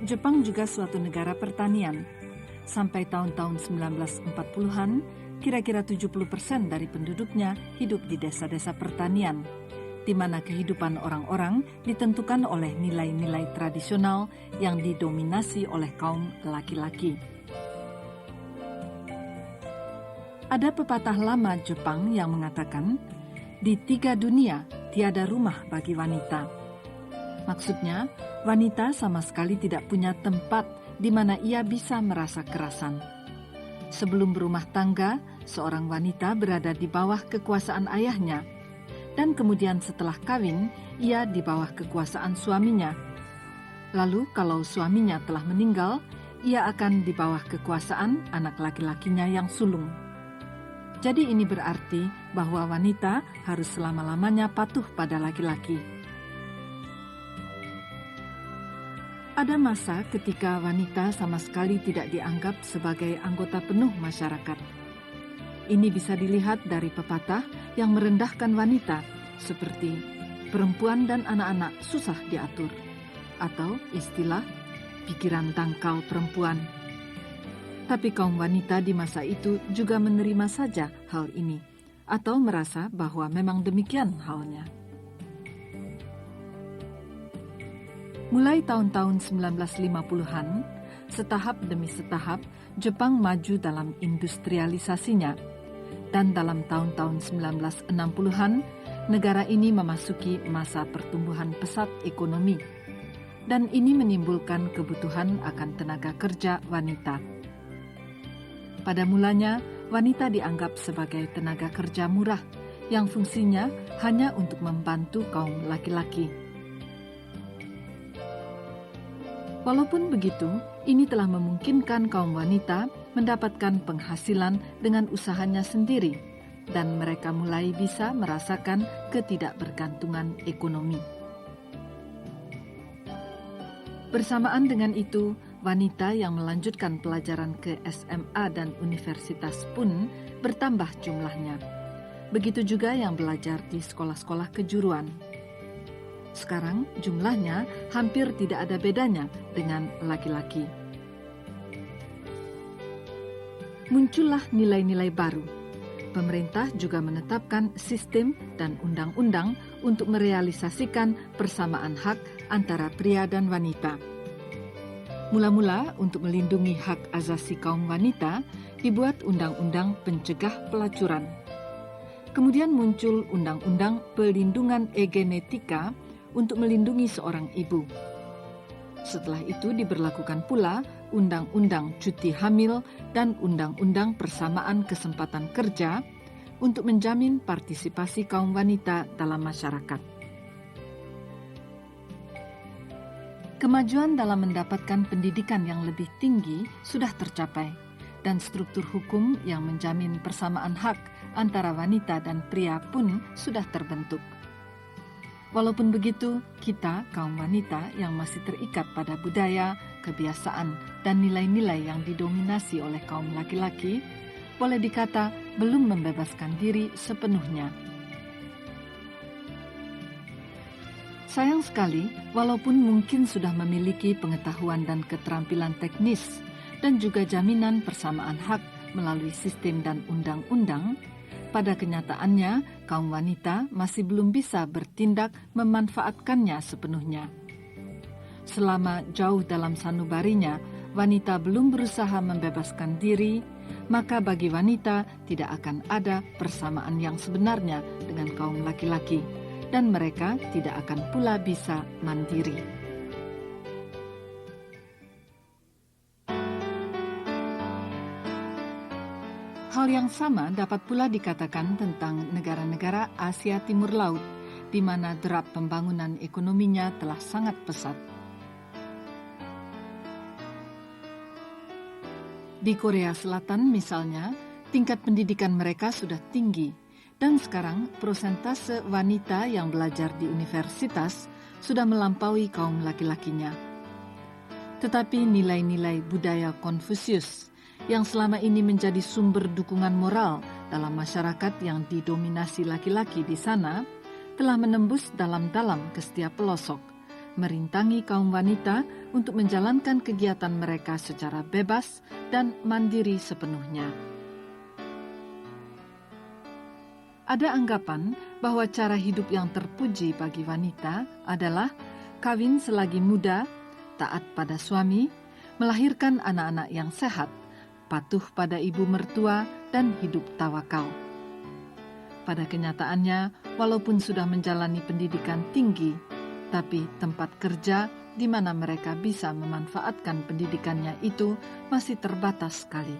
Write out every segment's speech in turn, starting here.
Jepang juga suatu negara pertanian. Sampai tahun-tahun 1940-an, kira-kira 70% dari penduduknya hidup di desa-desa pertanian, di mana kehidupan orang-orang ditentukan oleh nilai-nilai tradisional yang didominasi oleh kaum laki-laki. Ada pepatah lama Jepang yang mengatakan, di 3 dunia tiada rumah bagi wanita. Maksudnya, wanita sama sekali tidak punya tempat di mana ia bisa merasa kerasan. Sebelum berumah tangga, seorang wanita berada di bawah kekuasaan ayahnya, dan kemudian setelah kawin, ia di bawah kekuasaan suaminya. Lalu kalau suaminya telah meninggal, ia akan di bawah kekuasaan anak laki-lakinya yang sulung. Jadi ini berarti bahwa wanita harus selama-lamanya patuh pada laki-laki. Ada masa ketika wanita sama sekali tidak dianggap sebagai anggota penuh masyarakat. Ini bisa dilihat dari pepatah yang merendahkan wanita, seperti perempuan dan anak-anak susah diatur, atau istilah pikiran tangkal perempuan. Tapi kaum wanita di masa itu juga menerima saja hal ini, atau merasa bahwa memang demikian halnya. Mulai tahun-tahun 1950-an, setahap demi setahap, Jepang maju dalam industrialisasinya. Dan dalam tahun-tahun 1960-an, negara ini memasuki masa pertumbuhan pesat ekonomi. Dan ini menimbulkan kebutuhan akan tenaga kerja wanita. Pada mulanya, wanita dianggap sebagai tenaga kerja murah yang fungsinya hanya untuk membantu kaum laki-laki. Walaupun begitu, ini telah memungkinkan kaum wanita mendapatkan penghasilan dengan usahanya sendiri, dan mereka mulai bisa merasakan ketidakbergantungan ekonomi. Bersamaan dengan itu, wanita yang melanjutkan pelajaran ke SMA dan universitas pun bertambah jumlahnya. Begitu juga yang belajar di sekolah-sekolah kejuruan. Sekarang jumlahnya hampir tidak ada bedanya dengan laki-laki. Muncullah nilai-nilai baru. Pemerintah juga menetapkan sistem dan undang-undang untuk merealisasikan persamaan hak antara pria dan wanita. Mula-mula untuk melindungi hak asasi kaum wanita, dibuat undang-undang pencegah pelacuran. Kemudian muncul undang-undang pelindungan egenetika untuk melindungi seorang ibu. Setelah itu diberlakukan pula Undang-Undang Cuti Hamil dan Undang-Undang Persamaan Kesempatan Kerja untuk menjamin partisipasi kaum wanita dalam masyarakat. Kemajuan dalam mendapatkan pendidikan yang lebih tinggi sudah tercapai, dan struktur hukum yang menjamin persamaan hak antara wanita dan pria pun sudah terbentuk. Walaupun begitu, kita, kaum wanita yang masih terikat pada budaya, kebiasaan, dan nilai-nilai yang didominasi oleh kaum laki-laki, boleh dikata belum membebaskan diri sepenuhnya. Sayang sekali, walaupun mungkin sudah memiliki pengetahuan dan keterampilan teknis, dan juga jaminan persamaan hak melalui sistem dan undang-undang, pada kenyataannya, kaum wanita masih belum bisa bertindak memanfaatkannya sepenuhnya. Selama jauh dalam sanubarinya, wanita belum berusaha membebaskan diri, maka bagi wanita tidak akan ada persamaan yang sebenarnya dengan kaum laki-laki, dan mereka tidak akan pula bisa mandiri. Hal yang sama dapat pula dikatakan tentang negara-negara Asia Timur Laut, di mana derap pembangunan ekonominya telah sangat pesat. Di Korea Selatan misalnya, tingkat pendidikan mereka sudah tinggi, dan sekarang persentase wanita yang belajar di universitas sudah melampaui kaum laki-lakinya. Tetapi nilai-nilai budaya Konfusius yang selama ini menjadi sumber dukungan moral dalam masyarakat yang didominasi laki-laki di sana, telah menembus dalam-dalam ke setiap pelosok, merintangi kaum wanita untuk menjalankan kegiatan mereka secara bebas dan mandiri sepenuhnya. Ada anggapan bahwa cara hidup yang terpuji bagi wanita adalah kawin selagi muda, taat pada suami, melahirkan anak-anak yang sehat, patuh pada ibu mertua, dan hidup tawakal. Pada kenyataannya, walaupun sudah menjalani pendidikan tinggi, tapi tempat kerja di mana mereka bisa memanfaatkan pendidikannya itu masih terbatas sekali.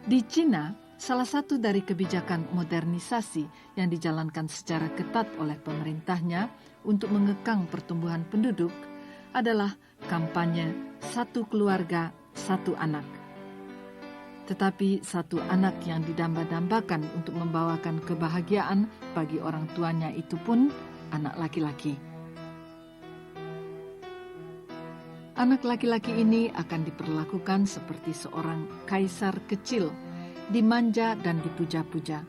Di Cina, salah satu dari kebijakan modernisasi yang dijalankan secara ketat oleh pemerintahnya untuk mengekang pertumbuhan penduduk adalah kampanye satu keluarga, satu anak. Tetapi satu anak yang didamba-dambakan untuk membawakan kebahagiaan bagi orang tuanya itu pun anak laki-laki. Anak laki-laki ini akan diperlakukan seperti seorang kaisar kecil, dimanja dan dipuja-puja.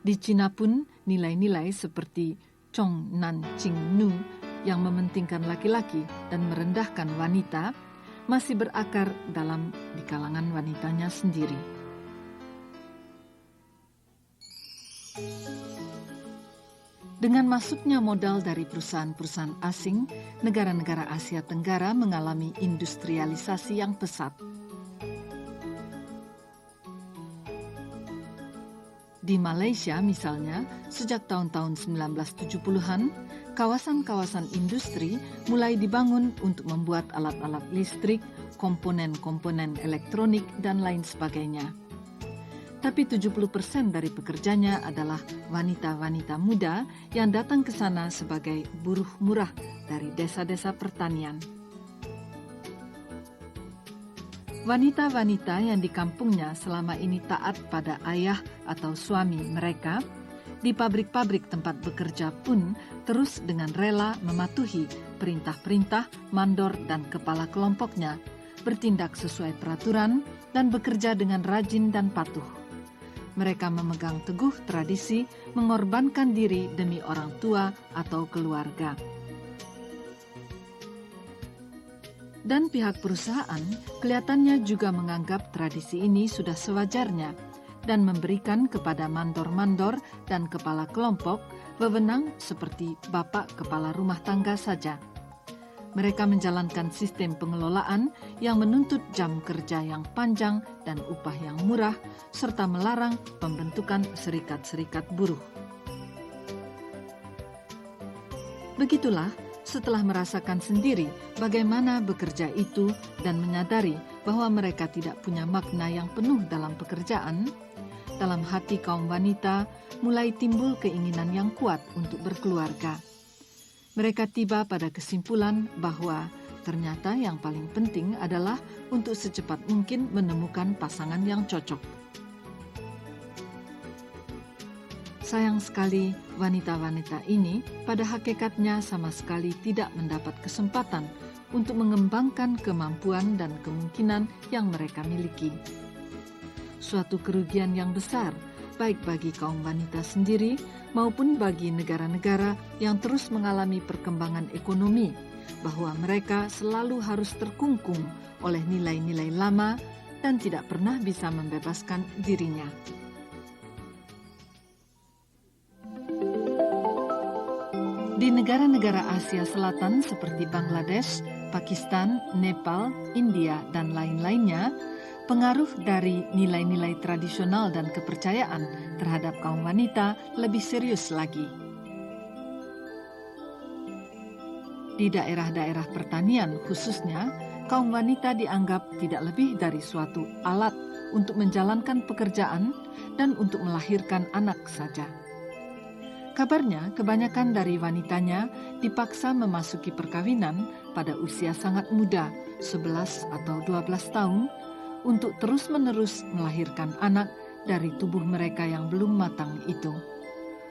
Di Cina pun nilai-nilai seperti Chong Nan Ching Nu yang mementingkan laki-laki dan merendahkan wanita masih berakar di kalangan wanitanya sendiri. Dengan masuknya modal dari perusahaan-perusahaan asing, negara-negara Asia Tenggara mengalami industrialisasi yang pesat. Di Malaysia misalnya, sejak tahun-tahun 1970-an, kawasan-kawasan industri mulai dibangun untuk membuat alat-alat listrik, komponen-komponen elektronik, dan lain sebagainya. Tapi 70% dari pekerjanya adalah wanita-wanita muda yang datang ke sana sebagai buruh murah dari desa-desa pertanian. Wanita-wanita yang di kampungnya selama ini taat pada ayah atau suami mereka, di pabrik-pabrik tempat bekerja pun terus dengan rela mematuhi perintah-perintah mandor dan kepala kelompoknya, bertindak sesuai peraturan dan bekerja dengan rajin dan patuh. Mereka memegang teguh tradisi mengorbankan diri demi orang tua atau keluarga. Dan pihak perusahaan kelihatannya juga menganggap tradisi ini sudah sewajarnya dan memberikan kepada mandor-mandor dan kepala kelompok wewenang seperti bapak kepala rumah tangga saja. Mereka menjalankan sistem pengelolaan yang menuntut jam kerja yang panjang dan upah yang murah, serta melarang pembentukan serikat-serikat buruh. Begitulah, setelah merasakan sendiri bagaimana bekerja itu dan menyadari bahwa mereka tidak punya makna yang penuh dalam pekerjaan, dalam hati kaum wanita mulai timbul keinginan yang kuat untuk berkeluarga. Mereka tiba pada kesimpulan bahwa ternyata yang paling penting adalah untuk secepat mungkin menemukan pasangan yang cocok. Sayang sekali, wanita-wanita ini pada hakikatnya sama sekali tidak mendapat kesempatan untuk mengembangkan kemampuan dan kemungkinan yang mereka miliki. Suatu kerugian yang besar, baik bagi kaum wanita sendiri maupun bagi negara-negara yang terus mengalami perkembangan ekonomi, bahwa mereka selalu harus terkungkung oleh nilai-nilai lama dan tidak pernah bisa membebaskan dirinya. Di negara-negara Asia Selatan seperti Bangladesh, Pakistan, Nepal, India, dan lain-lainnya, pengaruh dari nilai-nilai tradisional dan kepercayaan terhadap kaum wanita lebih serius lagi. Di daerah-daerah pertanian khususnya, kaum wanita dianggap tidak lebih dari suatu alat untuk menjalankan pekerjaan dan untuk melahirkan anak saja. Kabarnya, kebanyakan dari wanitanya dipaksa memasuki perkawinan pada usia sangat muda, 11 atau 12 tahun, untuk terus-menerus melahirkan anak dari tubuh mereka yang belum matang itu.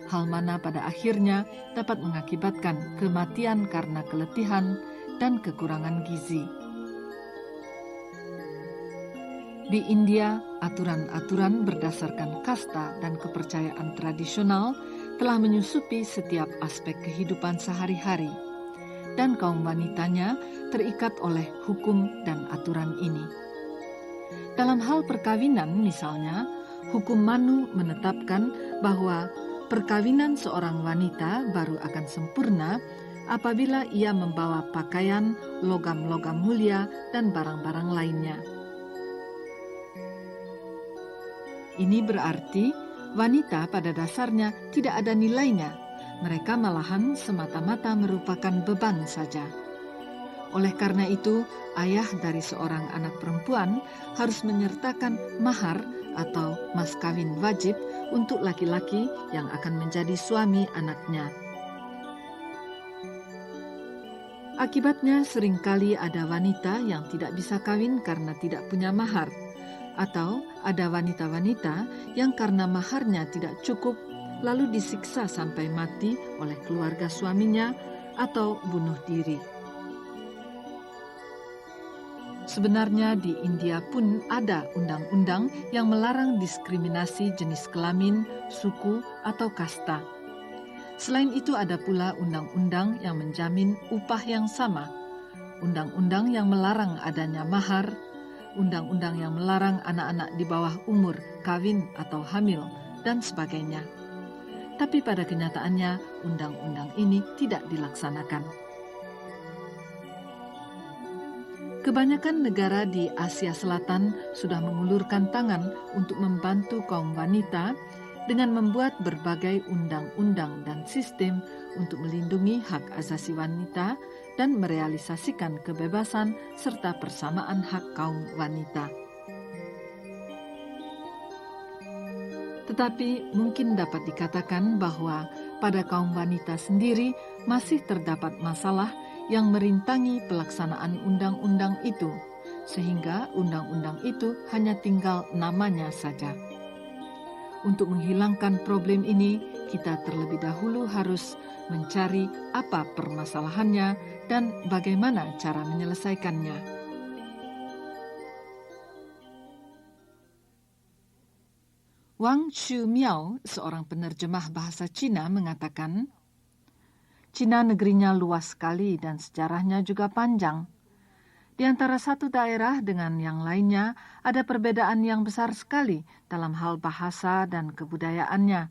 Hal mana pada akhirnya dapat mengakibatkan kematian karena keletihan dan kekurangan gizi. Di India, aturan-aturan berdasarkan kasta dan kepercayaan tradisional telah menyusupi setiap aspek kehidupan sehari-hari, dan kaum wanitanya terikat oleh hukum dan aturan ini. Dalam hal perkawinan misalnya, hukum Manu menetapkan bahwa perkawinan seorang wanita baru akan sempurna apabila ia membawa pakaian, logam-logam mulia, dan barang-barang lainnya. Ini berarti wanita pada dasarnya tidak ada nilainya. Mereka malahan semata-mata merupakan beban saja. Oleh karena itu, ayah dari seorang anak perempuan harus menyertakan mahar atau mas kawin wajib untuk laki-laki yang akan menjadi suami anaknya. Akibatnya seringkali ada wanita yang tidak bisa kawin karena tidak punya mahar, atau ada wanita-wanita yang karena maharnya tidak cukup lalu disiksa sampai mati oleh keluarga suaminya atau bunuh diri. Sebenarnya di India pun ada undang-undang yang melarang diskriminasi jenis kelamin, suku, atau kasta. Selain itu ada pula undang-undang yang menjamin upah yang sama, undang-undang yang melarang adanya mahar, undang-undang yang melarang anak-anak di bawah umur kawin atau hamil, dan sebagainya. Tapi pada kenyataannya undang-undang ini tidak dilaksanakan. Kebanyakan negara di Asia Selatan sudah mengulurkan tangan untuk membantu kaum wanita dengan membuat berbagai undang-undang dan sistem untuk melindungi hak asasi wanita dan merealisasikan kebebasan serta persamaan hak kaum wanita. Tetapi mungkin dapat dikatakan bahwa pada kaum wanita sendiri masih terdapat masalah yang merintangi pelaksanaan undang-undang itu, sehingga undang-undang itu hanya tinggal namanya saja. Untuk menghilangkan problem ini, kita terlebih dahulu harus mencari apa permasalahannya dan bagaimana cara menyelesaikannya. Wang Shumiao, seorang penerjemah bahasa Cina, mengatakan, Cina negerinya luas sekali dan sejarahnya juga panjang. Di antara satu daerah dengan yang lainnya ada perbedaan yang besar sekali dalam hal bahasa dan kebudayaannya.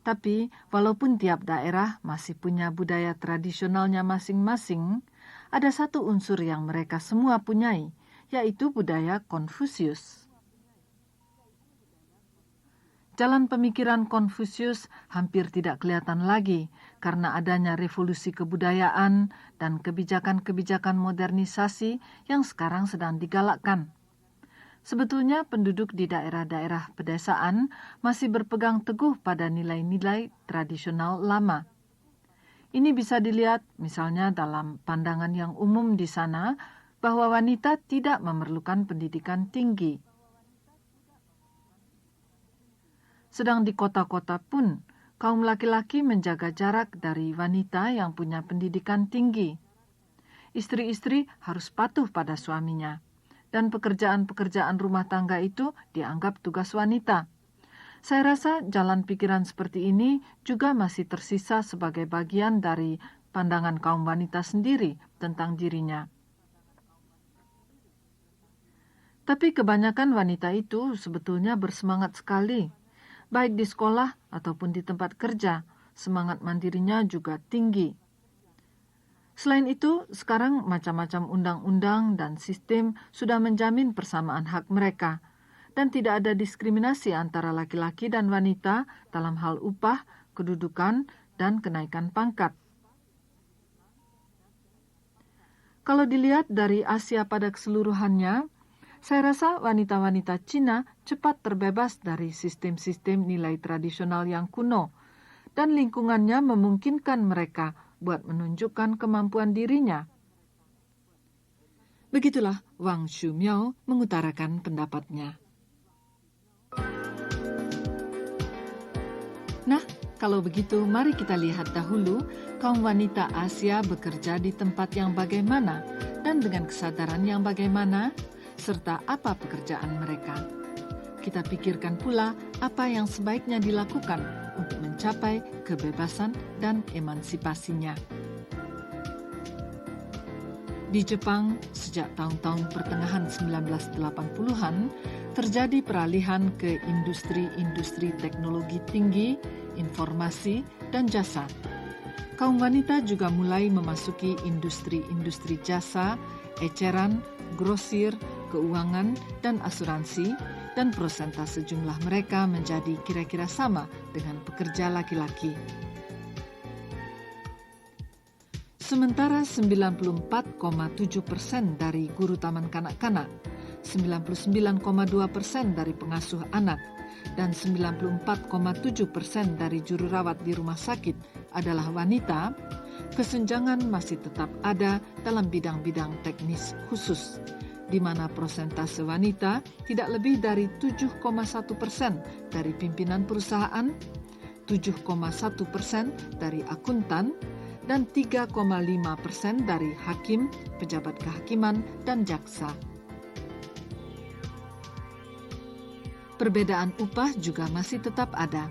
Tapi walaupun tiap daerah masih punya budaya tradisionalnya masing-masing, ada satu unsur yang mereka semua punyai, yaitu budaya Konfusius. Jalan pemikiran Konfusius hampir tidak kelihatan lagi karena adanya revolusi kebudayaan dan kebijakan-kebijakan modernisasi yang sekarang sedang digalakkan. Sebetulnya penduduk di daerah-daerah pedesaan masih berpegang teguh pada nilai-nilai tradisional lama. Ini bisa dilihat misalnya dalam pandangan yang umum di sana bahwa wanita tidak memerlukan pendidikan tinggi. Sedang di kota-kota pun, kaum laki-laki menjaga jarak dari wanita yang punya pendidikan tinggi. Istri-istri harus patuh pada suaminya, dan pekerjaan-pekerjaan rumah tangga itu dianggap tugas wanita. Saya rasa jalan pikiran seperti ini juga masih tersisa sebagai bagian dari pandangan kaum wanita sendiri tentang dirinya. Tapi kebanyakan wanita itu sebetulnya bersemangat sekali. Baik di sekolah ataupun di tempat kerja, semangat mandirinya juga tinggi. Selain itu, sekarang macam-macam undang-undang dan sistem sudah menjamin persamaan hak mereka, dan tidak ada diskriminasi antara laki-laki dan wanita dalam hal upah, kedudukan, dan kenaikan pangkat. Kalau dilihat dari Asia pada keseluruhannya, saya rasa wanita-wanita Cina cepat terbebas dari sistem-sistem nilai tradisional yang kuno, dan lingkungannya memungkinkan mereka buat menunjukkan kemampuan dirinya. Begitulah Wang Shumiao mengutarakan pendapatnya. Nah, kalau begitu mari kita lihat dahulu kaum wanita Asia bekerja di tempat yang bagaimana dan dengan kesadaran yang bagaimana, serta apa pekerjaan mereka. Kita pikirkan pula apa yang sebaiknya dilakukan untuk mencapai kebebasan dan emansipasinya. Di Jepang, sejak tahun-tahun pertengahan 1980-an, terjadi peralihan ke industri-industri teknologi tinggi, informasi, dan jasa. Kaum wanita juga mulai memasuki industri-industri jasa, eceran, grosir, keuangan, dan asuransi, dan persentase jumlah mereka menjadi kira-kira sama dengan pekerja laki-laki. Sementara 94,7% dari guru taman kanak-kanak, 99,2% dari pengasuh anak, dan 94,7% dari juru rawat di rumah sakit adalah wanita, kesenjangan masih tetap ada dalam bidang-bidang teknis khusus, di mana persentase wanita tidak lebih dari 7,1% dari pimpinan perusahaan, 7,1% dari akuntan, dan 3,5% dari hakim, pejabat kehakiman, dan jaksa. Perbedaan upah juga masih tetap ada.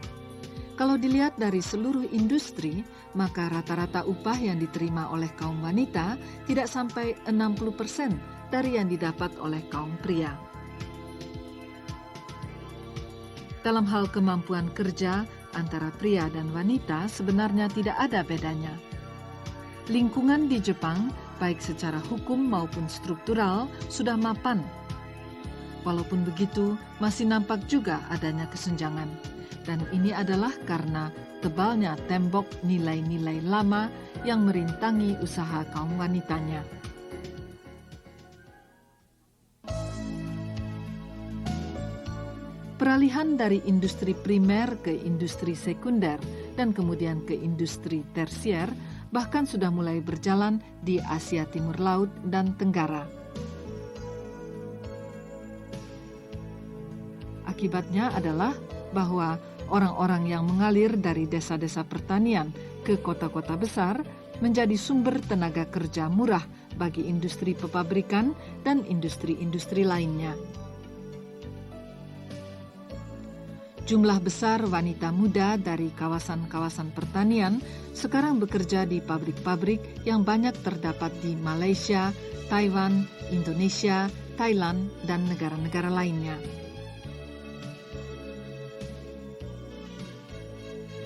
Kalau dilihat dari seluruh industri, maka rata-rata upah yang diterima oleh kaum wanita tidak sampai 60% dari yang didapat oleh kaum pria. Dalam hal kemampuan kerja, antara pria dan wanita sebenarnya tidak ada bedanya. Lingkungan di Jepang, baik secara hukum maupun struktural, sudah mapan. Walaupun begitu, masih nampak juga adanya kesenjangan. Dan ini adalah karena tebalnya tembok nilai-nilai lama yang merintangi usaha kaum wanitanya. Peralihan dari industri primer ke industri sekunder dan kemudian ke industri tersier bahkan sudah mulai berjalan di Asia Timur Laut dan Tenggara. Akibatnya adalah bahwa orang-orang yang mengalir dari desa-desa pertanian ke kota-kota besar menjadi sumber tenaga kerja murah bagi industri pepabrikan dan industri-industri lainnya. Jumlah besar wanita muda dari kawasan-kawasan pertanian sekarang bekerja di pabrik-pabrik yang banyak terdapat di Malaysia, Taiwan, Indonesia, Thailand, dan negara-negara lainnya.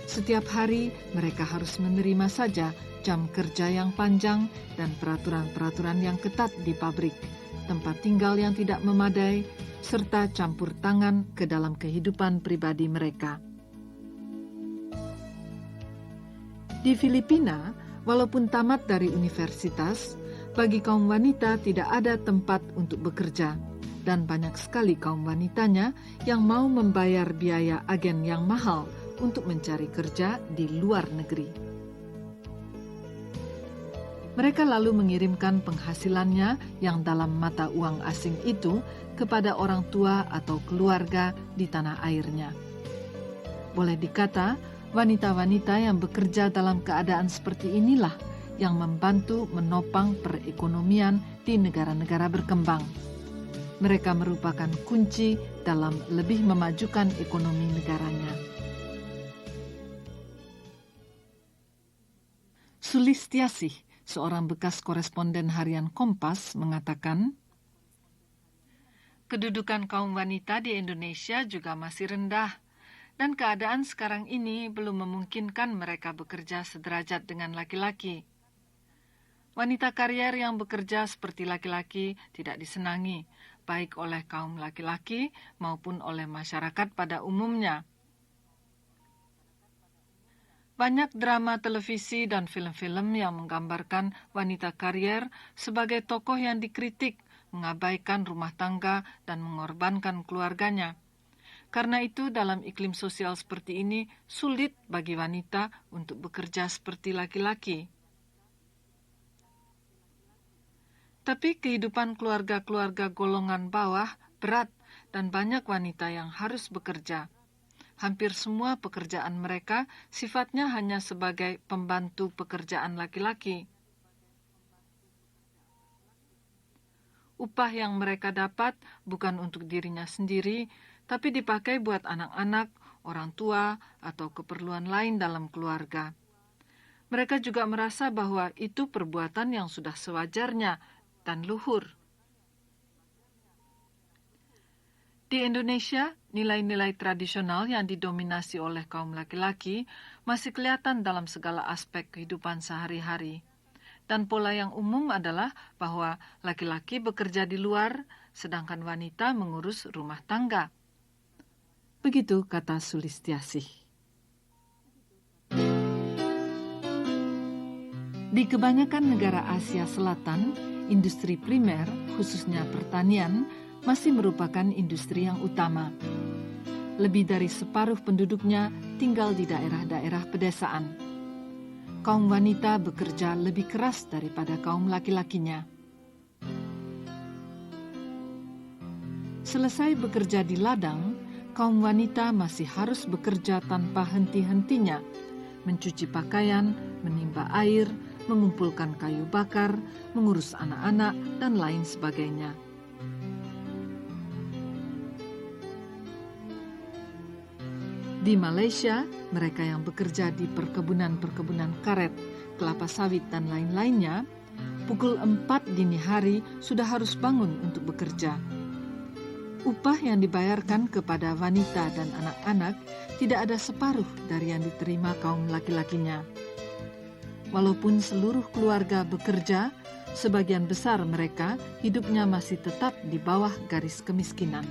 Setiap hari mereka harus menerima saja jam kerja yang panjang dan peraturan-peraturan yang ketat di pabrik, tempat tinggal yang tidak memadai, serta campur tangan ke dalam kehidupan pribadi mereka. Di Filipina, walaupun tamat dari universitas, bagi kaum wanita tidak ada tempat untuk bekerja, dan banyak sekali kaum wanitanya yang mau membayar biaya agen yang mahal untuk mencari kerja di luar negeri. Mereka lalu mengirimkan penghasilannya yang dalam mata uang asing itu kepada orang tua atau keluarga di tanah airnya. Boleh dikata, wanita-wanita yang bekerja dalam keadaan seperti inilah yang membantu menopang perekonomian di negara-negara berkembang. Mereka merupakan kunci dalam lebih memajukan ekonomi negaranya. Sulistiasih, seorang bekas koresponden harian Kompas, mengatakan, kedudukan kaum wanita di Indonesia juga masih rendah, dan keadaan sekarang ini belum memungkinkan mereka bekerja sederajat dengan laki-laki. Wanita karier yang bekerja seperti laki-laki tidak disenangi, baik oleh kaum laki-laki maupun oleh masyarakat pada umumnya. Banyak drama televisi dan film-film yang menggambarkan wanita karier sebagai tokoh yang dikritik, mengabaikan rumah tangga dan mengorbankan keluarganya. Karena itu, dalam iklim sosial seperti ini, sulit bagi wanita untuk bekerja seperti laki-laki. Tapi kehidupan keluarga-keluarga golongan bawah berat dan banyak wanita yang harus bekerja. Hampir semua pekerjaan mereka sifatnya hanya sebagai pembantu pekerjaan laki-laki. Upah yang mereka dapat bukan untuk dirinya sendiri, tapi dipakai buat anak-anak, orang tua, atau keperluan lain dalam keluarga. Mereka juga merasa bahwa itu perbuatan yang sudah sewajarnya dan luhur. Di Indonesia, nilai-nilai tradisional yang didominasi oleh kaum laki-laki masih kelihatan dalam segala aspek kehidupan sehari-hari. Dan pola yang umum adalah bahwa laki-laki bekerja di luar, sedangkan wanita mengurus rumah tangga. Begitu kata Sulistiasih. Di kebanyakan negara Asia Selatan, industri primer, khususnya pertanian, masih merupakan industri yang utama. Lebih dari separuh penduduknya tinggal di daerah-daerah pedesaan. Kaum wanita bekerja lebih keras daripada kaum laki-lakinya. Selesai bekerja di ladang, kaum wanita masih harus bekerja tanpa henti-hentinya, mencuci pakaian, menimba air, mengumpulkan kayu bakar, mengurus anak-anak, dan lain sebagainya. Di Malaysia, mereka yang bekerja di perkebunan-perkebunan karet, kelapa sawit, dan lain-lainnya, pukul 4 dini hari sudah harus bangun untuk bekerja. Upah yang dibayarkan kepada wanita dan anak-anak tidak ada separuh dari yang diterima kaum laki-lakinya. Walaupun seluruh keluarga bekerja, sebagian besar mereka hidupnya masih tetap di bawah garis kemiskinan.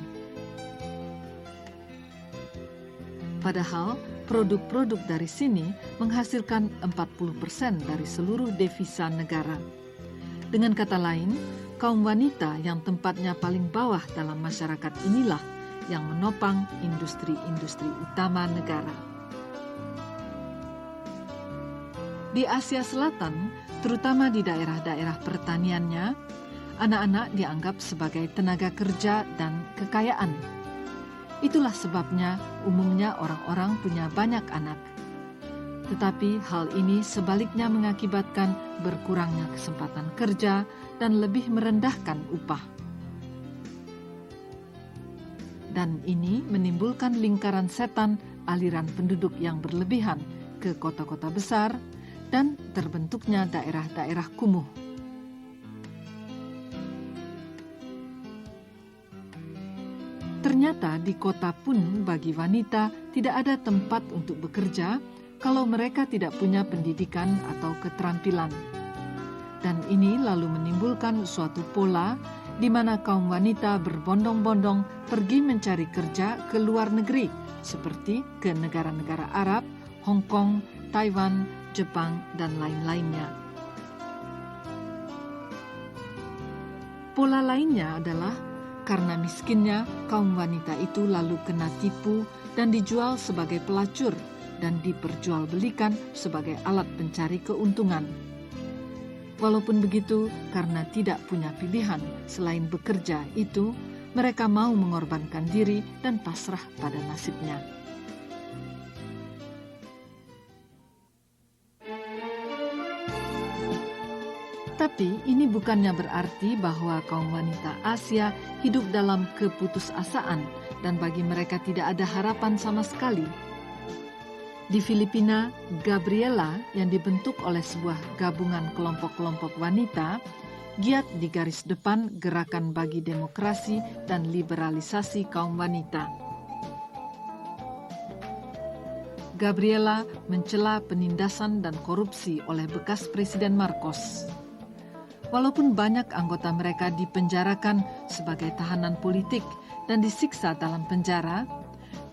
Padahal produk-produk dari sini menghasilkan 40% dari seluruh devisa negara. Dengan kata lain, kaum wanita yang tempatnya paling bawah dalam masyarakat inilah yang menopang industri-industri utama negara. Di Asia Selatan, terutama di daerah-daerah pertaniannya, anak-anak dianggap sebagai tenaga kerja dan kekayaan. Itulah sebabnya umumnya orang-orang punya banyak anak. Tetapi hal ini sebaliknya mengakibatkan berkurangnya kesempatan kerja dan lebih merendahkan upah. Dan ini menimbulkan lingkaran setan aliran penduduk yang berlebihan ke kota-kota besar dan terbentuknya daerah-daerah kumuh. Ternyata di kota pun bagi wanita tidak ada tempat untuk bekerja kalau mereka tidak punya pendidikan atau keterampilan. Dan ini lalu menimbulkan suatu pola di mana kaum wanita berbondong-bondong pergi mencari kerja ke luar negeri, seperti ke negara-negara Arab, Hong Kong, Taiwan, Jepang, dan lain-lainnya. Pola lainnya adalah karena miskinnya, kaum wanita itu lalu kena tipu dan dijual sebagai pelacur dan diperjualbelikan sebagai alat pencari keuntungan. Walaupun begitu, karena tidak punya pilihan selain bekerja itu, mereka mau mengorbankan diri dan pasrah pada nasibnya. Tapi ini bukannya berarti bahwa kaum wanita Asia hidup dalam keputusasaan dan bagi mereka tidak ada harapan sama sekali. Di Filipina, Gabriela yang dibentuk oleh sebuah gabungan kelompok-kelompok wanita giat di garis depan gerakan bagi demokrasi dan liberalisasi kaum wanita. Gabriela mencela penindasan dan korupsi oleh bekas Presiden Marcos. Walaupun banyak anggota mereka dipenjarakan sebagai tahanan politik dan disiksa dalam penjara,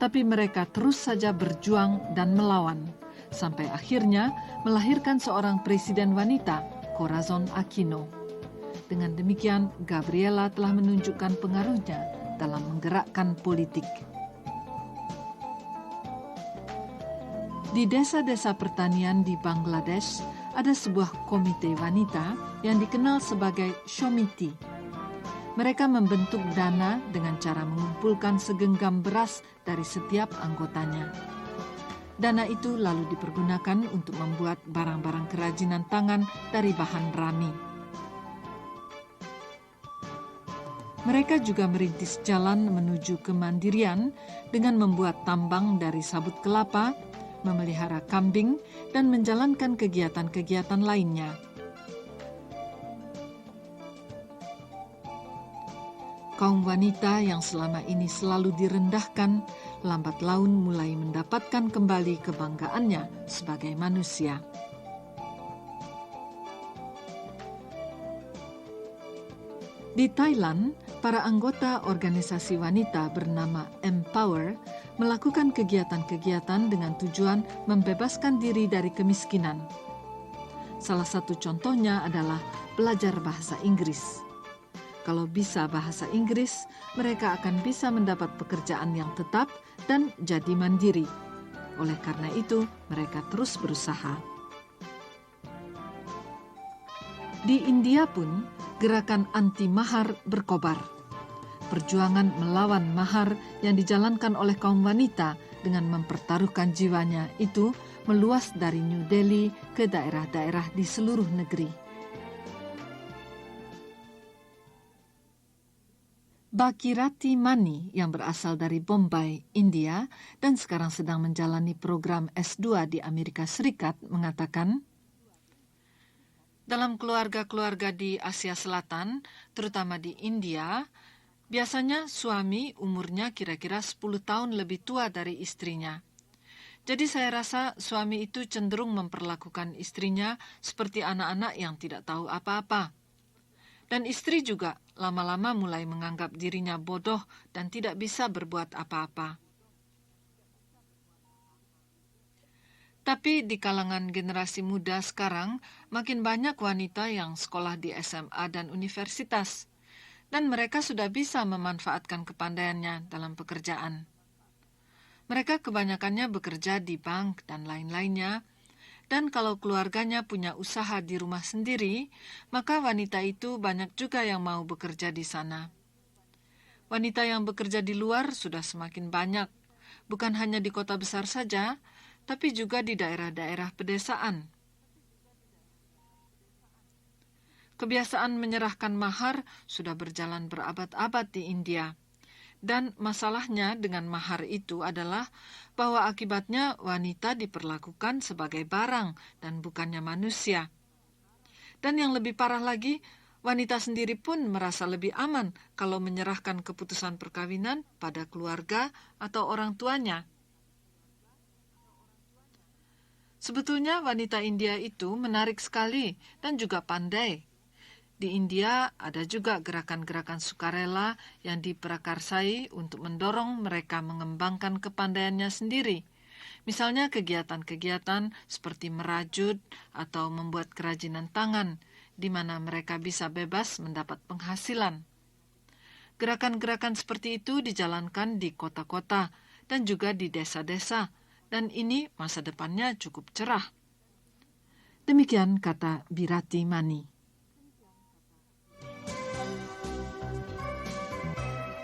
tapi mereka terus saja berjuang dan melawan, sampai akhirnya melahirkan seorang presiden wanita, Corazon Aquino. Dengan demikian, Gabriela telah menunjukkan pengaruhnya dalam menggerakkan politik. Di desa-desa pertanian di Bangladesh, ada sebuah komite wanita yang dikenal sebagai Shomiti. Mereka membentuk dana dengan cara mengumpulkan segenggam beras dari setiap anggotanya. Dana itu lalu dipergunakan untuk membuat barang-barang kerajinan tangan dari bahan rami. Mereka juga merintis jalan menuju kemandirian dengan membuat tambang dari sabut kelapa, memelihara kambing, dan menjalankan kegiatan-kegiatan lainnya. Kaum wanita yang selama ini selalu direndahkan, lambat laun mulai mendapatkan kembali kebanggaannya sebagai manusia. Di Thailand, para anggota organisasi wanita bernama Empower melakukan kegiatan-kegiatan dengan tujuan membebaskan diri dari kemiskinan. Salah satu contohnya adalah belajar bahasa Inggris. Kalau bisa bahasa Inggris, mereka akan bisa mendapat pekerjaan yang tetap dan jadi mandiri. Oleh karena itu, mereka terus berusaha. Di India pun, gerakan anti-mahar berkobar. Perjuangan melawan mahar yang dijalankan oleh kaum wanita dengan mempertaruhkan jiwanya itu meluas dari New Delhi ke daerah-daerah di seluruh negeri. Bhagirathi Mani yang berasal dari Bombay, India, dan sekarang sedang menjalani program S2 di Amerika Serikat mengatakan, dalam keluarga-keluarga di Asia Selatan, terutama di India, biasanya suami umurnya kira-kira 10 tahun lebih tua dari istrinya. Jadi saya rasa suami itu cenderung memperlakukan istrinya seperti anak-anak yang tidak tahu apa-apa. Dan istri juga lama-lama mulai menganggap dirinya bodoh dan tidak bisa berbuat apa-apa. Tapi di kalangan generasi muda sekarang, makin banyak wanita yang sekolah di SMA dan universitas, dan mereka sudah bisa memanfaatkan kepandaiannya dalam pekerjaan. Mereka kebanyakannya bekerja di bank dan lain-lainnya, dan kalau keluarganya punya usaha di rumah sendiri, maka wanita itu banyak juga yang mau bekerja di sana. Wanita yang bekerja di luar sudah semakin banyak, bukan hanya di kota besar saja, tapi juga di daerah-daerah pedesaan. Kebiasaan menyerahkan mahar sudah berjalan berabad-abad di India. Dan masalahnya dengan mahar itu adalah bahwa akibatnya wanita diperlakukan sebagai barang dan bukannya manusia. Dan yang lebih parah lagi, wanita sendiri pun merasa lebih aman kalau menyerahkan keputusan perkawinan pada keluarga atau orang tuanya. Sebetulnya wanita India itu menarik sekali dan juga pandai. Di India ada juga gerakan-gerakan sukarela yang diprakarsai untuk mendorong mereka mengembangkan kepandaiannya sendiri. Misalnya kegiatan-kegiatan seperti merajut atau membuat kerajinan tangan, di mana mereka bisa bebas mendapat penghasilan. Gerakan-gerakan seperti itu dijalankan di kota-kota dan juga di desa-desa, dan ini masa depannya cukup cerah. Demikian kata Bhagirathi Mani.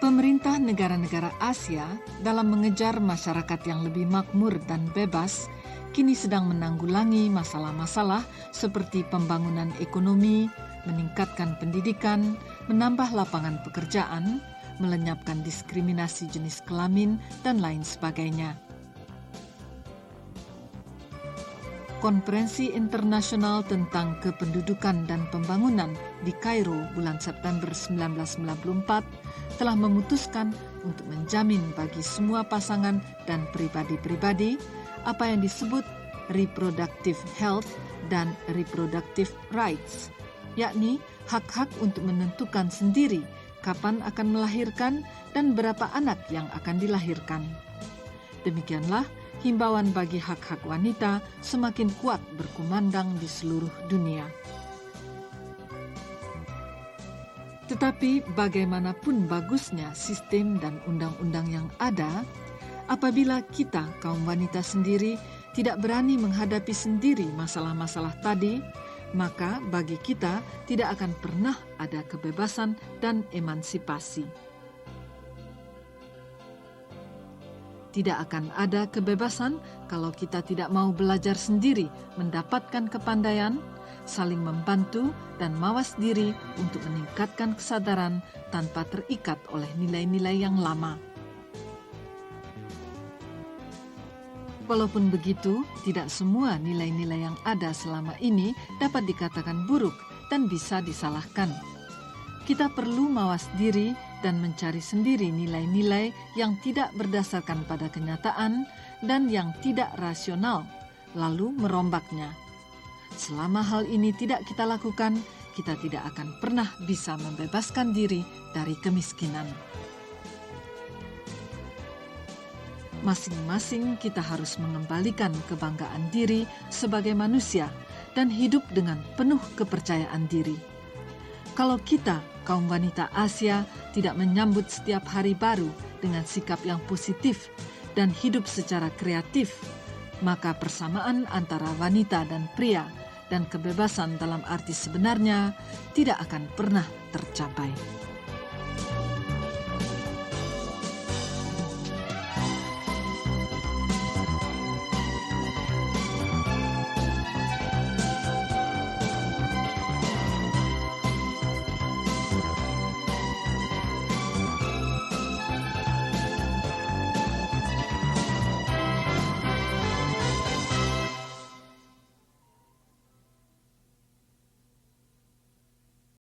Pemerintah negara-negara Asia dalam mengejar masyarakat yang lebih makmur dan bebas, kini sedang menanggulangi masalah-masalah seperti pembangunan ekonomi, meningkatkan pendidikan, menambah lapangan pekerjaan, melenyapkan diskriminasi jenis kelamin, dan lain sebagainya. Konferensi Internasional tentang Kependudukan dan Pembangunan di Kairo bulan September 1994 telah memutuskan untuk menjamin bagi semua pasangan dan pribadi-pribadi apa yang disebut reproductive health dan reproductive rights, yakni hak-hak untuk menentukan sendiri kapan akan melahirkan dan berapa anak yang akan dilahirkan. Demikianlah himbauan bagi hak-hak wanita semakin kuat berkumandang di seluruh dunia. Tetapi bagaimanapun bagusnya sistem dan undang-undang yang ada, apabila kita kaum wanita sendiri tidak berani menghadapi sendiri masalah-masalah tadi, maka bagi kita tidak akan pernah ada kebebasan dan emansipasi. Tidak akan ada kebebasan kalau kita tidak mau belajar sendiri, mendapatkan kepandaian, saling membantu, dan mawas diri untuk meningkatkan kesadaran tanpa terikat oleh nilai-nilai yang lama. Walaupun begitu, tidak semua nilai-nilai yang ada selama ini dapat dikatakan buruk dan bisa disalahkan. Kita perlu mawas diri dan mencari sendiri nilai-nilai yang tidak berdasarkan pada kenyataan dan yang tidak rasional, lalu merombaknya. Selama hal ini tidak kita lakukan, kita tidak akan pernah bisa membebaskan diri dari kemiskinan. Masing-masing kita harus mengembalikan kebanggaan diri sebagai manusia dan hidup dengan penuh kepercayaan diri. Kalau kita, kaum wanita Asia, tidak menyambut setiap hari baru dengan sikap yang positif dan hidup secara kreatif, maka persamaan antara wanita dan pria dan kebebasan dalam arti sebenarnya tidak akan pernah tercapai.